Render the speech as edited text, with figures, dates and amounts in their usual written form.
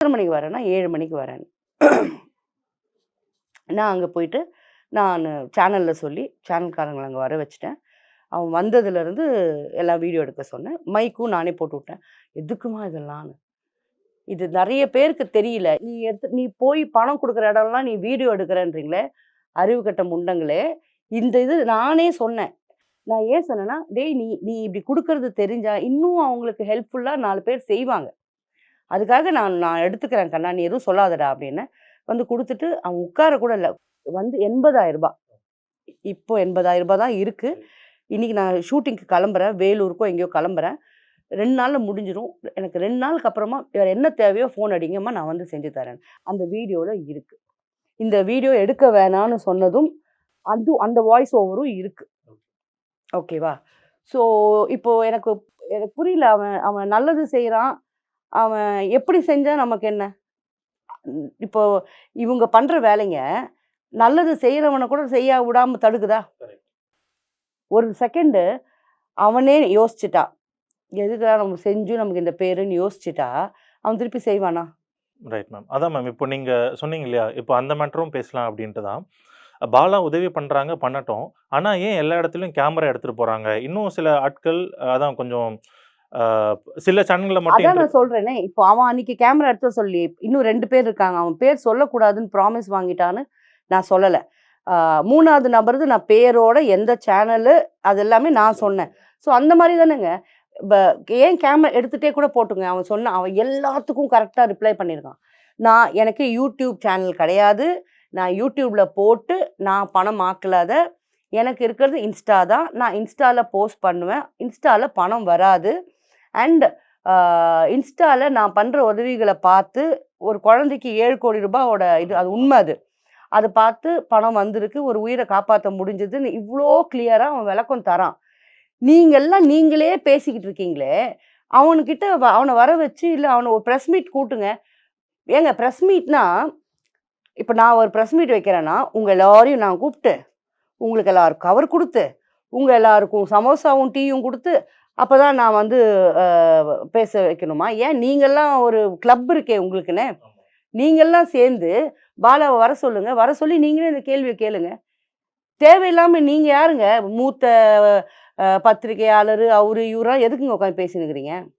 எத்தனை மணிக்கு வரேன்னா 7 மணிக்கு வரேன். நான் அங்கே போயிட்டு நான் சேனலில் சொல்லி சேனல்காரங்களை அங்கே வர வச்சுட்டேன். அவன் வந்ததுலேருந்து எல்லாம் வீடியோ எடுக்க சொன்னேன். மைக்கும் நானே போட்டு விட்டேன். எதுக்குமா இதெல்லாம்னு. இது நிறைய பேருக்கு தெரியல. நீ போய் பணம் குடுக்குற இடம்லாம் நீ வீடியோ எடுக்கிறேன்றீங்களே, அறிவு கெட்ட முண்டங்களே! இந்த இது நானே சொன்னேன். நான் ஏன் சொன்னேன்னா, டேய் நீ நீ இப்படி குடுக்கறது தெரிஞ்சா, இன்னும் அவங்களுக்கு ஹெல்ப்ஃபுல்லா 4 பேர் செய்வாங்க. அதுக்காக நான் நான் எடுத்துக்கிறேன் கண்ணா, நீ எதுவும் சொல்லாதடா அப்டின்னேன். வந்து குடுத்துட்டு அவன் உட்கார கூட இல்ல. வந்து ரூ. 80,000 இப்போ ரூ. 80,000 தான் இருக்கு. இன்னைக்கு நான் ஷூட்டிங்க்கு கிளம்புறேன். வேலூருக்கோ எங்கேயோ கிளம்புறேன். 2 நாள்ல முடிஞ்சிரும். எனக்கு 2 நாளுக்கு அப்புறமா வேற என்ன தேவையோ ஃபோன் அடிங்கம்மா, நான் வந்து செஞ்சு தரேன். அந்த வீடியோல இருக்கு. இந்த வீடியோ எடுக்க வேணான்னு சொன்னதும், அந்த வாய்ஸ் ஓவரும் இருக்கு. ஓகேவா? ஸோ இப்போ எனக்கு எனக்கு புரியல. அவன் அவன் நல்லது செய்றான். அவன் எப்படி செஞ்சா நமக்கு என்ன? இப்போ இவங்க பண்ற வேலைங்க, நல்லது செய்றவன கூட செய்ய விடாம தடுக்குதா? ஒரு செகண்டு அவனே யோசிச்சுட்டா. எதுக்குடா நம்ம செஞ்சும் நமக்கு இந்த பேருன்னு யோசிச்சுட்டா, அவன் திருப்பி செய்வானா? Right ma'am. அதான் மேம். இப்போ நீங்க சொன்னீங்க இல்லையா? இப்போ அந்த மேட்டரும் பேசலாம் அப்படின்ட்டு தான். பாலா உதவி பண்றாங்க, பண்ணட்டும். ஆனா ஏன் எல்லா இடத்துலயும் கேமரா எடுத்துட்டு போறாங்க? இன்னும் சில ஆட்கள் அதான் கொஞ்சம் அ சில சேனல்ல மட்டும் அதான் நான் சொல்றேனே. இப்போ அவன் அன்னைக்கு கேமரா எடுத்து சொல்லி, இன்னும் 2 பேர் இருக்காங்க. அவன் பேர் சொல்லக்கூடாதுன்னு ப்ராமிஸ் வாங்கிட்டான்னு நான் சொல்லல. 3வது நபர்து நான் பேரோட எந்த சேனலு அது எல்லாமே நான் சொன்னேன். ஸோ அந்த மாரி தானேங்க. ப ஏன் கேமரா எடுத்துட்டே கூட போட்டுங்க. அவன் எல்லாத்துக்கும் கரெக்ட்டா ரிப்ளை பண்ணியிருக்கான். எனக்கு யூடியூப் சேனல் கிடையாது. நான் யூடியூப்ல போட்டு நான் பணம் ஆக்கல அத. எனக்கு இருக்கிறது இன்ஸ்டா தான். நான் இன்ஸ்டால போஸ்ட் பண்ணுவேன். இன்ஸ்டால பணம் வராது. அண்ட் இன்ஸ்டால நான் பண்ற உதவிகள பார்த்து ஒரு குழந்தைக்கு ரூ. 7,00,00,000 இது அது உண்ம அது. அத பார்த்து பணம் வந்திருக்கு. ஒரு உயிர காப்பாத்த முடிஞ்சதுன்னு இவ்ளோ கிளியரா அவன் விளக்கம் தரான். நீங்களே பேசிக்கிட்டு இருக்கீங்களே, அவனுகிட்ட அவன வர வச்சு, இல்ல அவன ஒரு பிரஸ் மீட் கூட்டுங்க. ஏங்க பிரஸ் மீட்னா, இப்ப நான் ஒரு பிரஸ் மீட் வைக்கிறேன்னா, உங்க எல்லாரையும் நான் கூப்ட்டு, உங்களுக்கு எல்லாருக்கும் கவர் குடுத்து, உங்க எல்லாருக்கும் சமோசாவும், டீயும் குடுத்து, அப்பதான் நான் வந்து பேச வைக்கணுமா? ஏன் நீங்கலாம் ஒரு கிளப் இருக்கே உங்களுக்குன்னு. நீங்கலாம் சேர்ந்து பாலாவ வர சொல்லுங்க. வர சொல்லி நீங்களே இந்த கேள்விய கேளுங்க. தேவையில்லாம நீங்க யாருங்க? மூத்த பத்திரிகையாளரு, அவரு, இவருலாம் எதுக்குங்க உட்காந்து பேசின்னுக்கிறீங்க?